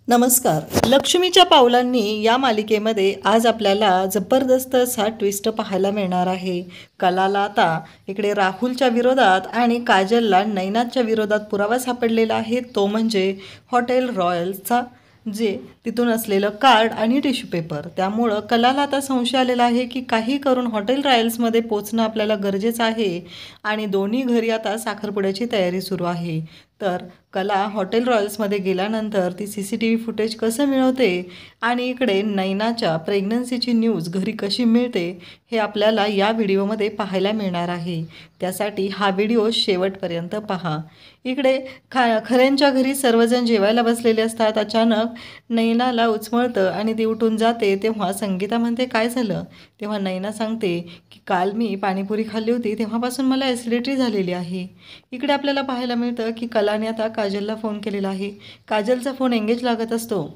नमस्कार. लक्ष्मीच्या पावलांनी या मालिकेमध्ये आज आपल्याला जबरदस्त असा ट्विस्ट पाहायला मिळणार आहे. कलाला आता इकडे राहुलच्या विरोधात आणि काजलला नैनाच्या विरोधात पुरावा सापडलेला आहे. तो म्हणजे हॉटेल रॉयल्सचा जे तिथून असलेलं कार्ड आणि टिश्यू पेपर. त्यामुळं कलाला आता संशय आलेला आहे की काही करून हॉटेल रॉयल्समध्ये पोचणं आपल्याला गरजेचं आहे आणि दोन्ही घरी आता साखरपुड्याची तयारी सुरू आहे. तर कला हॉटेल रॉयल्समध्ये गेल्यानंतर ती CCTV फुटेज कसं मिळवते आणि इकडे नैनाच्या प्रेग्नन्सीची न्यूज घरी कशी मिळते हे आपल्याला या व्हिडिओमध्ये पाहायला मिळणार आहे. त्यासाठी हा व्हिडिओ शेवटपर्यंत पहा. इकडे खऱ्यांच्या घरी सर्वजण जेवायला बसलेले असतात. अचानक नैनाला उचमळतं आणि ती उठून जाते. तेव्हा संगीता म्हणते काय झालं. तेव्हा नैना सांगते की काल मी पाणीपुरी खाल्ली होती तेव्हापासून मला ॲसिडिटी झालेली आहे. इकडे आपल्याला पाहायला मिळतं की कलाने आता काजलला फोन केलेला आहे. काजलचा फोन एंगेज लागत असतो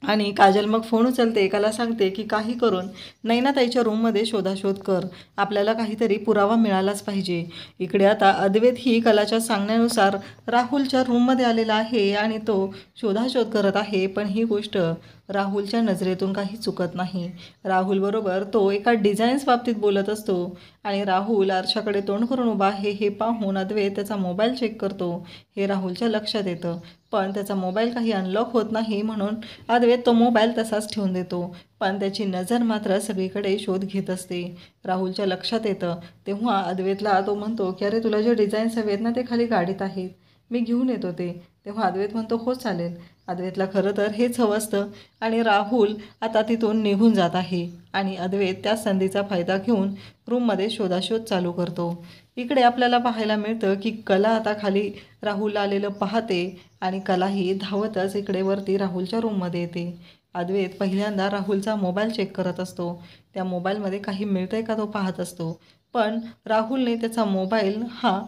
आणि काजल मग फोन उचलते. कला सांगते की काही करून नैनाताईच्या रूममध्ये शोधाशोध कर, आपल्याला काहीतरी पुरावा मिळालाच पाहिजे. इकडे आता अद्वैत ही कलाच्या सांगण्यानुसार राहुलच्या रूममध्ये आलेला आहे आणि तो शोधाशोध करत आहे. पण ही गोष्ट राहुलच्या नजरेतून काही चुकत नाही. राहुलबरोबर तो एका डिझाईन्स बाबतीत बोलत असतो आणि राहुल आरशाकडे तोंड करून उभा आहे हे पाहून अद्वैत त्याचा मोबाईल चेक करतो. हे राहुलच्या लक्षात येतं, पण त्याचा मोबाईल काही अनलॉक होत नाही म्हणून अद्वैत तो मोबाईल तसाच ठेवून देतो. पण त्याची नजर मात्र सगळीकडे शोध घेत असते. राहुलच्या लक्षात येतं तेव्हा अद्वैतला तो म्हणतो की अरे तुला जे डिझाईन्स हवेत ना ते खाली गाडीत आहेत, मी घेऊन येतो ते. तेव्हा अद्वैत म्हणतो हो चालेल. अद्वैतला खरं तर हेच हवं असतं आणि राहुल आता तिथून निघून जात आहे आणि अद्वैत त्या संधीचा फायदा घेऊन रूममध्ये शोधाशोध चालू करतो. इकडे आपल्याला पाहायला मिळतं की कला आता खाली राहुल आलेलं पाहते आणि कलाही धावतच इकडे वरती राहुलच्या रूममध्ये येते. अद्वैत पहिल्यांदा राहुलचा मोबाईल चेक करत असतो. त्या मोबाईलमध्ये काही मिळतंय का तो पाहत असतो. पण राहुलने त्याचा मोबाईल हा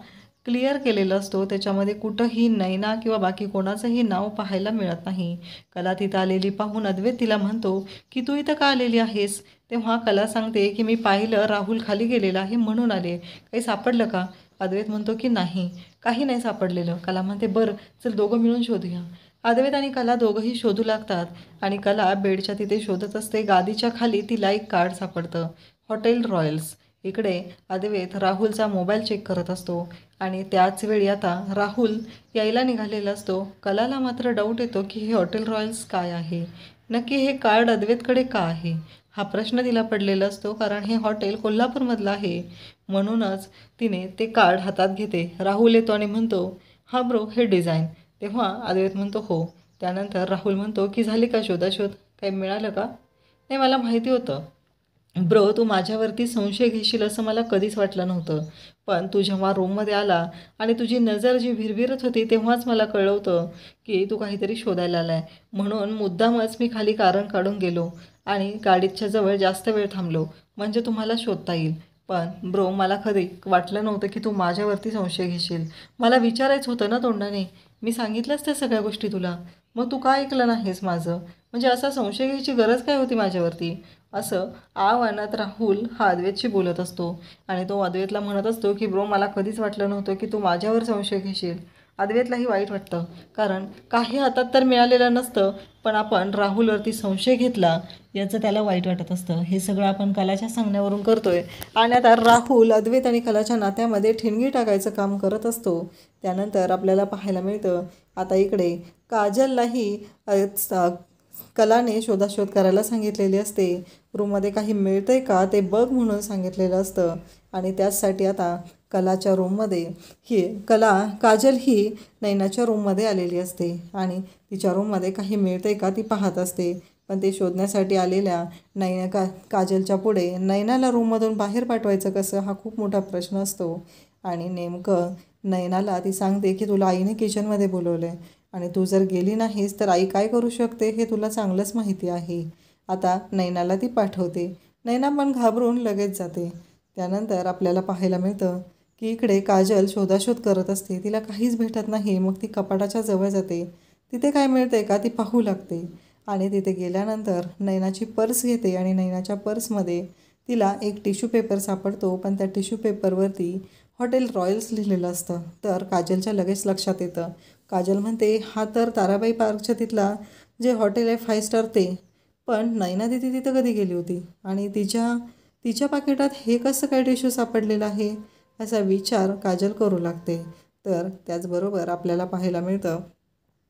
क्लिअर केलेला असतो. त्याच्यामध्ये कुठंही नैना किंवा बाकी कोणाचंही नाव पाहायला मिळत नाही. कला तिथं आलेली पाहून अद्वैत तिला म्हणतो की तू इथं का आलेली आहेस. तेव्हा कला सांगते की मी पाहिलं राहुल खाली गेलेला आहे म्हणून आले, काही सापडलं का. अद्वैत म्हणतो की नाही, काही नाही सापडलेलं. कला म्हणते बरं चल दोघं मिळून शोधूया. अद्वैत आणि कला दोघंही शोधू लागतात आणि कला बेडच्या तिथे शोधत असते. गादीच्या खाली तिला एक कार्ड सापडतं, हॉटेल रॉयल्स. इकडे अद्वैत राहुलचा मोबाईल चेक करत असतो आणि त्याच वेळी आता राहुल यायला निघालेला असतो. कलाला मात्र डाऊट येतो की हे हॉटेल रॉयल्स काय आहे, नक्की हे कार्ड अद्वैतकडे का आहे. हा प्रश्न तिला पडलेला असतो कारण हे हॉटेल कोल्हापूरमधलं आहे. म्हणूनच तिने ते कार्ड हातात घेते. राहुल येतो आणि म्हणतो हा ब्रो हे डिझाईन. तेव्हा अद्वैत म्हणतो हो. त्यानंतर राहुल म्हणतो की झाली का शोधाशोध, काही मिळालं का. नाही, मला माहिती होतं ब्रो तू माझ्यावरती संशय घेशील असं मला कधीच वाटलं नव्हतं. पण तू जेव्हा रूममध्ये आला आणि तुझी नजर जी भिरभिरत होती तेव्हाच मला कळलं होतं की तू काहीतरी शोधायला आला आहे. म्हणून मुद्दामच मी खाली कारण काढून गेलो आणि गाडीच्या जवळ जास्त वेळ थांबलो म्हणजे तुम्हाला शोधता येईल. पण ब्रो मला कधी वाटलं नव्हतं की तू माझ्यावरती संशय घेशील. मला विचारायचं होतं ना तोंडाने, मी सांगितलंच त्या सगळ्या गोष्टी तुला, मग तू का ऐकलं नाहीस माझं. म्हणजे असा संशय घ्यायची गरज काय होती माझ्यावरती. असं आव्हानात राहुल हा अद्वैतशी बोलत असतो आणि तो अद्वैतला म्हणत असतो की ब्रो मला कधीच वाटलं नव्हतं की तू माझ्यावर संशय घेशील. अद्वैतलाही वाईट वाटतं कारण काही हातात तर मिळालेलं नसतं, पण आपण राहुलवरती संशय घेतला याचं त्याला वाईट वाटत असतं. हे सगळं आपण कलाच्या सांगण्यावरून करतोय आणि आता राहुल अद्वैत आणि कलाच्या नात्यामध्ये ठिणगी टाकायचं काम करत असतो. त्यानंतर आपल्याला पाहायला मिळतं आता इकडे काजललाही कलाने शोधाशोध करायला सांगितलेली असते. रूममध्ये काही मिळतंय का ते बघ म्हणून सांगितलेलं असतं आणि त्याचसाठी आता कलाच्या रूममध्ये काजल ही नैनाच्या रूममध्ये आलेली असते आणि तिच्या रूममध्ये काही मिळतंय का ती पाहत असते. पण ते शोधण्यासाठी आलेल्या काजलच्या पुढे नैनाला रूममधून बाहेर पाठवायचं कसं हा खूप मोठा प्रश्न असतो आणि नेमकं नैनाला ती सांगते की तुला आईने किचनमध्ये बोलवलं आहे आणि तू जर गेली नाहीस तर आई काय करू शकते हे तुला चांगलंच माहिती आहे. आता नैनाला ती पाठवते. नैना पण घाबरून लगेच जाते. त्यानंतर आपल्याला पाहायला मिळतं की इकडे काजल शोधाशोध करत असते. तिला काहीच भेटत नाही. मग ती कपाटाच्या जवळ जाते. तिथे काय मिळतंय का ती पाहू लागते आणि तिथे गेल्यानंतर नैनाची पर्स घेते आणि नैनाच्या पर्समध्ये तिला एक टिश्यू पेपर सापडतो. पण त्या टिश्यू पेपरवरती हॉटेल रॉयल्स लिहिलेलं असतं. तर काजलच्या लगेच लक्षात येतं काजल म्हणते हा तर ताराबाई पार्कच्या तिथला जे हॉटेल आहे 5 स्टार ते, पण नैना दिदी तिथं कधी गेली होती आणि तिच्या तिच्या पाकिटात हे कसं काय टिश्यू सापडलेलं आहे असा विचार काजल करू लागते. तर त्याचबरोबर आपल्याला पाहायला मिळतं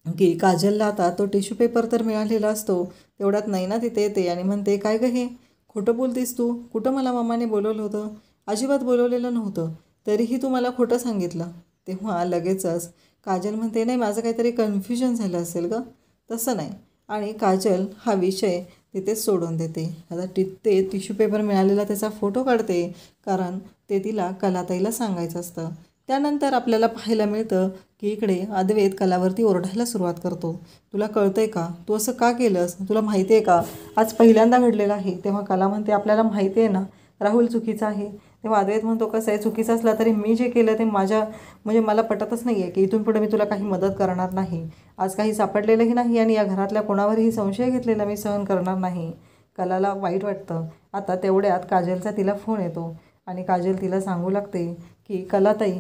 की काजलला आता तो टिश्यू पेपर तर मिळालेला असतो. तेवढ्यात नैना तिथे येते आणि म्हणते काय गं हे खोटं बोलतीस तू, कुठं मला मामाने बोलवलं होतं, अजिबात बोलवलेलं नव्हतं, तरीही तू मला खोटं सांगितलं. तेव्हा लगेचच काजल म्हणते नाही माझं काहीतरी कन्फ्युजन झालं असेल गं, तसं नाही. आणि काजल हा विषय तिथेच सोडून देते. आता ते टिश्यू पेपर मिळालेला त्याचा फोटो काढते, कारण ते तिला कलाताईला सांगायचं असतं. त्यानंतर आपल्याला पाहायला मिळतं की इकडे अद्वैत कलावरती ओरडायला सुरुवात करतो. तुला कळतंय का, तू असं का केलंस, तुला माहिती आहे का आज पहिल्यांदा घडलेलं आहे. तेव्हा कला म्हणते आपल्याला माहिती आहे ना राहुल चुकीचा आहे. तेव्हा अद्वैत म्हणतो कसं आहे चुकीचं असला तरी मी जे केलं ते म्हणजे मला पटतच नाही आहे की इथून पुढे मी तुला काही मदत करणार नाही. आज काही सापडलेलंही नाही आणि या घरातल्या कोणावरही संशय घेतलेला मी सहन करणार नाही. कलाला वाईट वाटतं. आता तेवढ्यात काजलचा तिला फोन येतो आणि काजल तिला सांगू लागते की कलाताई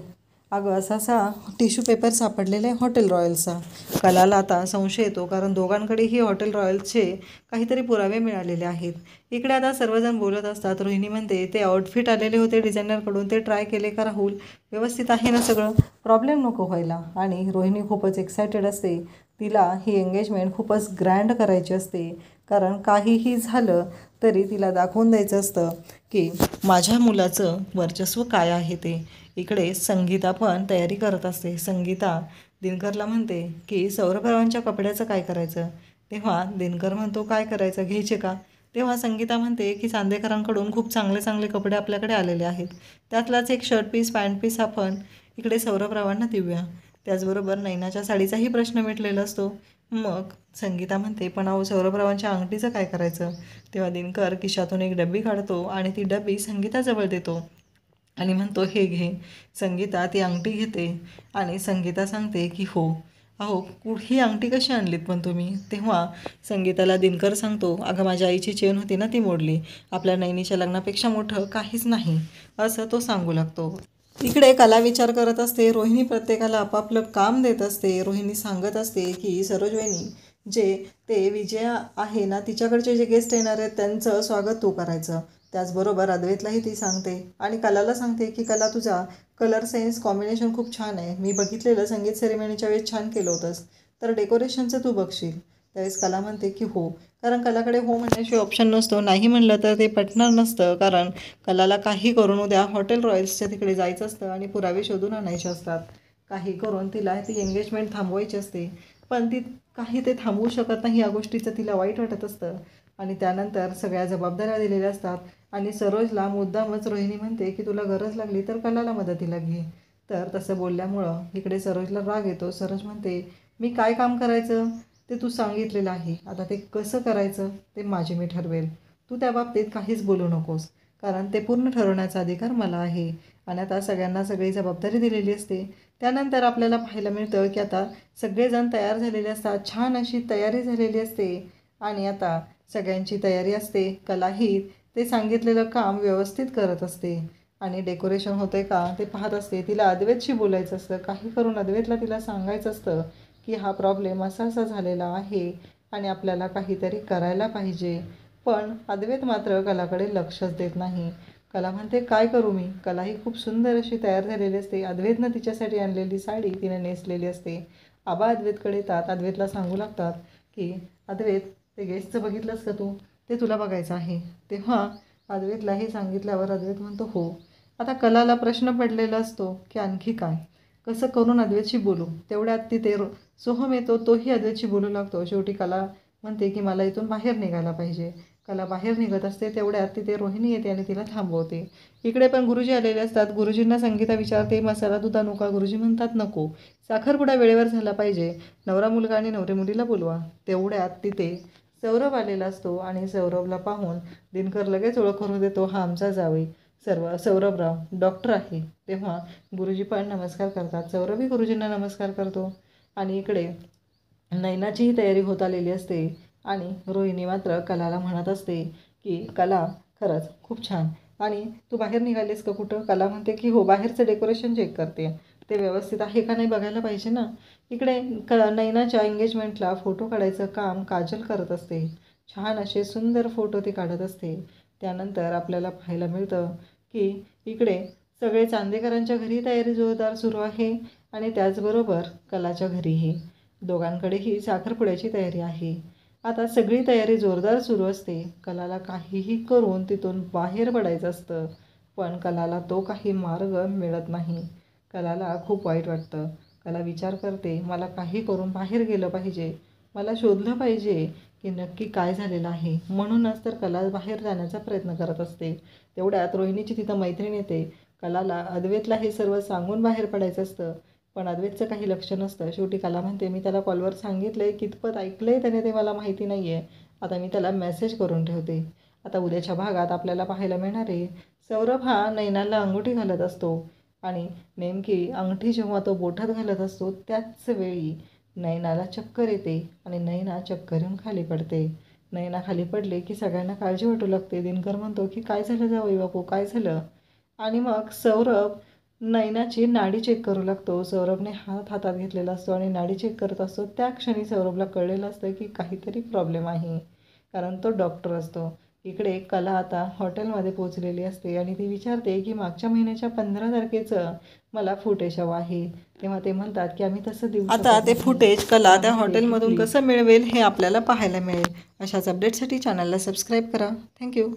अगं असा टिश्यू पेपर सापडलेला आहे हॉटेल रॉयल्सचा. कलाला आता संशय येतो, कारण दोघांकडेही हॉटेल रॉयल्सचे काहीतरी पुरावे मिळालेले आहेत. इकडे आता सर्वजण बोलत असतात. रोहिणी म्हणते ते आउटफिट आलेले होते डिझायनरकडून, ते ट्राय केले का राहुल, व्यवस्थित आहे ना सगळं, प्रॉब्लेम नको व्हायला. आणि रोहिणी खूपच एक्सायटेड असते. तिला ही एंगेजमेंट खूपच ग्रँड करायची असते, कारण काहीही झालं तरी तिला दाखवून द्यायचं असतं की माझ्या मुलाचं वर्चस्व काय आहे ते. इकडे संगीता पण तयारी करत असते. संगीता दिनकरला म्हणते की सौरभरावांच्या कपड्याचं काय करायचं. तेव्हा दिनकर म्हणतो काय करायचं, घ्यायचे का. तेव्हा संगीता म्हणते की चांदेकरांकडून खूप चांगले चांगले कपडे आपल्याकडे आलेले आहेत, त्यातलाच एक शर्ट पीस पॅन्ट पीस आपण इकडे सौरभरावांना देऊया. त्याचबरोबर नैनाच्या साडीचाही प्रश्न मिटलेला असतो. मग संगीता म्हणते पण अहो सौरभरावांच्या अंगठीचं काय करायचं. तेव्हा दिनकर खिशातून एक डबी काढतो आणि ती डबी संगीताजवळ देतो आणि म्हणतो हे घे. संगीता ती अंगठी घेते आणि संगीता सांगते की हो अहो ही अंगठी कशी आणलीत पण तुम्ही. तेव्हा संगीताला दिनकर सांगतो अगं माझ्या आईची चेन होती ना ती मोडली, आपल्या नैनीच्या लग्नापेक्षा मोठं काहीच नाही असं तो सांगू लागतो. इकडे कला विचार करत असते. रोहिणी प्रत्येकाला आपापलं काम देत असते. रोहिणी सांगत असते की सरोजवहिनी जे ते विजया आहे ना तिच्याकडचे जे गेस्ट येणार आहेत त्यांचं स्वागत तू करायचं. त्याचबरोबर अद्वैतलाही ती सांगते आणि कलाला सांगते की कला तुझा कलर सेन्स कॉम्बिनेशन खूप छान आहे, मी बघितलेलं संगीत सेरेमनीच्या वेळेस छान केलं होतंस, तर डेकोरेशनचं तू बघशील. त्यावेळेस कला म्हणते की हो, कारण कलाकडे हो म्हणण्याशिवाय ऑप्शन नसतो. नाही म्हणलं तर ते पटणार नसतं, कारण कलाला काही करून उद्या हॉटेल रॉयल्सच्या तिकडे जायचं असतं आणि पुरावे शोधून आणायचे असतात. काही करून तिला ती एंगेजमेंट थांबवायची असते, पण ती काही ते थांबवू शकत नाही. या गोष्टीचं तिला वाईट वाटत असतं आणि त्यानंतर सगळ्या जबाबदाऱ्या दिलेल्या असतात. आणि सरोजला मुद्दामच रोहिणी म्हणते की तुला गरज लागली तर कलाला मदतीला घे. तर तसं बोलल्यामुळं इकडे सरोजला राग येतो. सरोज म्हणते मी काय काम करायचं ते तू सांगितलेलं आहे, आता ते कसं करायचं ते मी ठरवेल, तू त्या बाबतीत काहीच बोलू नकोस, कारण ते पूर्ण ठरवण्याचा अधिकार मला आहे. आणि आता सगळ्यांना सगळी जबाबदारी दिलेली असते. त्यानंतर आपल्याला पाहायला मिळतं की आता सगळेजण तयार झालेले असतात. छान अशी तयारी झालेली असते आणि आता सगळ्यांची तयारी असते. कलाही ते सांगितलेलं काम व्यवस्थित करत असते आणि डेकोरेशन होतं आहे का ते पाहत असते. तिला अद्वैतशी बोलायचं असतं, काही करून अद्वैतला तिला सांगायचं असतं की हा प्रॉब्लेम असा असा झालेला आहे आणि आपल्याला काहीतरी करायला पाहिजे. पण अद्वैत मात्र कलाकडे लक्षच देत नाही. कला म्हणते काय करू मी. कला ही खूप सुंदर अशी तयार झालेली असते. अद्वैतनं तिच्यासाठी आणलेली साडी तिने नेसलेली असते. आबा अद्वैतकडे येतात, अद्वैतला सांगू लागतात की अद्वैत ते गेस्टचं बघितलंस का तू, ते तुला बघायचं आहे. तेव्हा अद्वैतला हे सांगितल्यावर अद्वैत म्हणतो हो. आता कलाला प्रश्न पडलेला असतो की आणखी काय, कसं करून अद्वैतशी बोलू. तेवढ्यात तिथे सोहम येतो, तोही अद्वैतशी बोलू लागतो. शेवटी कला म्हणते की मला इथून बाहेर निघायला पाहिजे. कला बाहेर निघत असते. तेवढ्यात तिथे रोहिणी येते आणि तिला थांबवते. इकडे पण गुरुजी आलेले असतात. गुरुजींना संगीता विचारते मसाला दूध आणू का. गुरुजी म्हणतात नको, साखरपुडा वेळेवर झाला पाहिजे, नवरा मुलगा आणि नवरी मुलीला बोलवा. तेवढ्यात तिथे सौरभ आलेला असतो आणि सौरभला पाहून दिनकर लगेच ओळख करून देतो, हा आमचा जावई सौरभराव डॉक्टर आहे. तेव्हा गुरुजी पण नमस्कार करतात. सौरभही गुरुजींना नमस्कार करतो आणि इकडे नैनाचीही तयारी होत आलेली असते आणि रोहिणी मात्र कलाला म्हणत असते की कला खरंच खूप छान, आणि तू बाहेर निघालीस का कुठं. कला म्हणते की हो बाहेरचं डेकोरेशन चेक करते. ते व्यवस्थित आहे का नाही बघायला पाहिजे ना. इकडे नैनाच्या एंगेजमेंटला फोटो काढायचं काम काजल करत असते. छान असे सुंदर फोटो ती काढत असते. त्यानंतर आपल्याला पाहायला मिळतं की इकडे सगळे चांदेकरांच्या घरी तयारी जोरदार सुरू आहे आणि त्याचबरोबर कलाच्या घरीही. दोघांकडेही साखरपुड्याची तयारी आहे. आता सगळी तयारी जोरदार सुरू असते. कलाला काहीही करून तिथून बाहेर पडायचं असतं, पण कलाला तो काही मार्ग मिळत नाही. कलाला खूप वाईट वाटतं. कला विचार करते, मला काही करून बाहेर गेलं पाहिजे, मला शोधलं पाहिजे की नक्की काय झालेलं आहे. म्हणूनच तर कला बाहेर जाण्याचा प्रयत्न करत असते. तेवढ्यात रोहिणीची तिथं मैत्रीण येते. कलाला अद्वैतला हे सर्व सांगून बाहेर पडायचं असतं, पण अद्वैतचं काही लक्ष नसतं. शेवटी कला म्हणते, मी त्याला कॉलवर सांगितलं आहे, कितपत ऐकलं आहे त्याने ते मला माहिती नाही आहे. आता मी त्याला मेसेज करून ठेवते. आता उद्याच्या भागात आपल्याला पाहायला मिळणार आहे, सौरभ हा नैनाला अंगठी घालत असतो आणि नेमकी अंगठी जेव्हा तो बोटात घालत असतो त्याच वेळी नैनाला चक्कर येते आणि नैना चक्कर येऊन खाली पडते. नैना खाली पडले की सगळ्यांना काळजी वाटू लागते. दिनकर म्हणतो की काय झालं जावई बापू, काय झालं? आणि मग सौरभ नैनाची नाडी चेक करू लागतो. सौरभने हात हातात घेतलेला असतो आणि नाडी चेक करत असतो. त्या क्षणी सौरभला कळलेलं असतं की काहीतरी प्रॉब्लेम आहे, कारण तो डॉक्टर असतो. इकडे कला आता हॉटेलमध्ये पोचलेली असते आणि ती विचारते की मागच्या महिन्याच्या 15 तारखेचं मला फुटेज हवं आहे. तेव्हा ते म्हणतात की आम्ही तसं देऊ शकत नाही. आता ते फुटेज कला त्या हॉटेलमधून कसं मिळवेल हे आपल्याला पाहायला मिळेल. अशाच अपडेटसाठी चॅनलला सबस्क्राईब करा. थँक्यू.